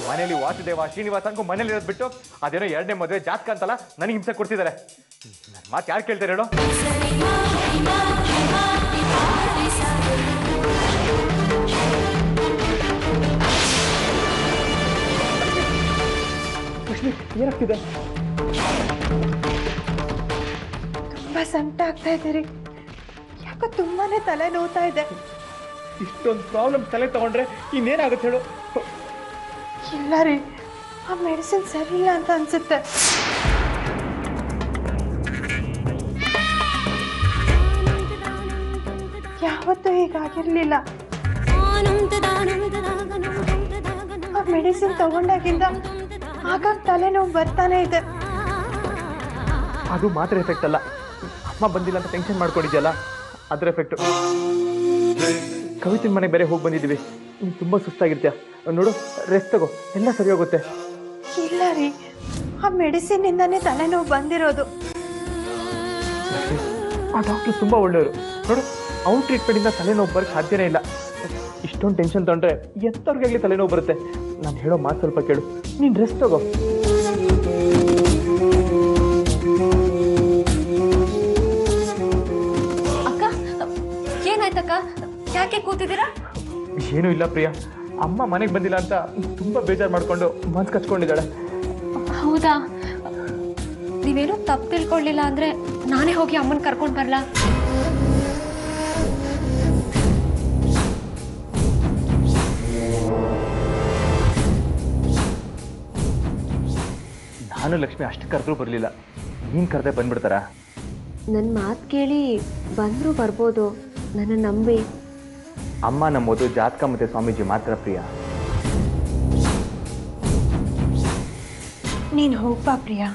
ಮನೆಯಲ್ಲಿ ವಾಸುದೇವ ಶ್ರೀನಿವಾಸ ಅನ್ಕೊ ಮನೇಲಿ ಇರೋದು ಬಿಟ್ಟು ಅದೇನೋ 2ನೇ ಮದುವೆ ಜಾತಕ ಅಂತಲ್ಲ ನನಗೆ ಹಿಂಸೆ ಕೊಡ್ತಿದ್ದಾರೆ. ನನ್ನ ಮಾತು ಯಾರು ಕೇಳ್ತಾರೆ ಹೇಳೋ? ಏನಾಗ್ತಿದೆ? ತುಂಬಾ ಸಂಕಟ ಆಗ್ತಾ ಇದೆ ರೀ. ಯಾಕೋ ತುಂಬಾನೇ ತಲೆ ನೋವ್ತಾ ಇದೆ. ಇಷ್ಟೊಂದು ಪ್ರಾಬ್ಲಮ್ ತಲೆ ತಗೊಂಡ್ರೆ ಇನ್ನೇನಾಗುತ್ತೆ ಹೇಳು? ಇಲ್ಲ ರೀ, ಆ ಮೆಡಿಸಿನ್ ಸರಿ ಇಲ್ಲ ಅಂತ ಅನ್ಸುತ್ತೆ. ಯಾವತ್ತೂ ಹೀಗಾಗಿರ್ಲಿಲ್ಲ. ಆ ಮೆಡಿಸಿನ್ ತಗೊಂಡಾಗಿಂದ ಆಗಾಗ ತಲೆನೋವು ಬರ್ತಾನೆ ಇದೆ. ಅದು ಮಾತ್ರ ಎಫೆಕ್ಟ್ ಅಲ್ಲ, ಅಮ್ಮ ಬಂದಿಲ್ಲ ಅಂತ ಟೆನ್ಷನ್ ಮಾಡ್ಕೊಂಡಿದ್ಯಲ್ಲ ಅದ್ರ ಎಫೆಕ್ಟ್. ಕವಿತಿನ ಮನೆಗೆ ಬೇರೆ ಹೋಗಿ ಬಂದಿದ್ದೀವಿ. ನೀನು ತುಂಬ ಸುಸ್ತಾಗಿರ್ತೀಯ, ನೋಡು ರೆಸ್ಟ್ ತಗೋ, ಎಲ್ಲ ಸರಿ ಹೋಗುತ್ತೆ. ಇಲ್ಲ ರೀ, ಆ ಮೆಡಿಸಿನ್ ಇಂದಾನೇ ತಲೆನೋವು ಬಂದಿರೋದು. ಆ ಡಾಕ್ಟ್ರು ತುಂಬ ಒಳ್ಳೆಯವರು. ನೋಡು, ಅವ್ನ ಟ್ರೀಟ್ಮೆಂಟಿಂದ ತಲೆನೋವು ಬರೋಕ್ಕೆ ಸಾಧ್ಯನೇ ಇಲ್ಲ. ಇಷ್ಟೊಂದು ಟೆನ್ಷನ್ ತೊಗೊಂಡ್ರೆ ಎತ್ತವ್ರಿಗಾಗಲಿ ತಲೆನೋವು ಬರುತ್ತೆ. ನಾನು ಹೇಳೋ ಮಾತು ಸ್ವಲ್ಪ ಕೇಳು, ನೀನು ರೆಸ್ಟ್ ತಗೋ. ಅಕ್ಕ, ಏನಾಯ್ತಕ್ಕ? ಯಾಕೆ ಕೂತಿದ್ದೀರಾ? ಏನೂ ಇಲ್ಲ ಪ್ರಿಯಾ, ಅಮ್ಮ ಮನೆಗೆ ಬಂದಿಲ್ಲ ಅಂತ ತುಂಬ ಬೇಜಾರು ಮಾಡಿಕೊಂಡು ಮನ್ಸು ಕಚ್ಕೊಂಡಿದ್ದಾಳೆ. ಹೌದಾ? ನೀವೇನೋ ತಪ್ಪು ತಿಳ್ಕೊಳ್ಳಿಲ್ಲ ಅಂದರೆ ನಾನೇ ಹೋಗಿ ಅಮ್ಮನ ಕರ್ಕೊಂಡು ಬರಲಾ? ನಾನು ಲಕ್ಷ್ಮಿ ಅಷ್ಟು ಕರೆದ್ರೂ ಬರಲಿಲ್ಲ, ನೀನು ಕರೆದೇ ಬಂದ್ಬಿಡ್ತಾರಾ? ನನ್ನ ಮಾತು ಕೇಳಿ ಬಂದರೂ ಬರ್ಬೋದು, ನನ್ನ ನಂಬಿ. ಅಮ್ಮ ನಂಬೋದು ಜಾತಕ ಮತ್ತು ಸ್ವಾಮೀಜಿ ಮಾತ್ರ ಪ್ರಿಯಾ. ನೀನು ಹೋಗ್ಬಾ ಪ್ರಿಯಾ.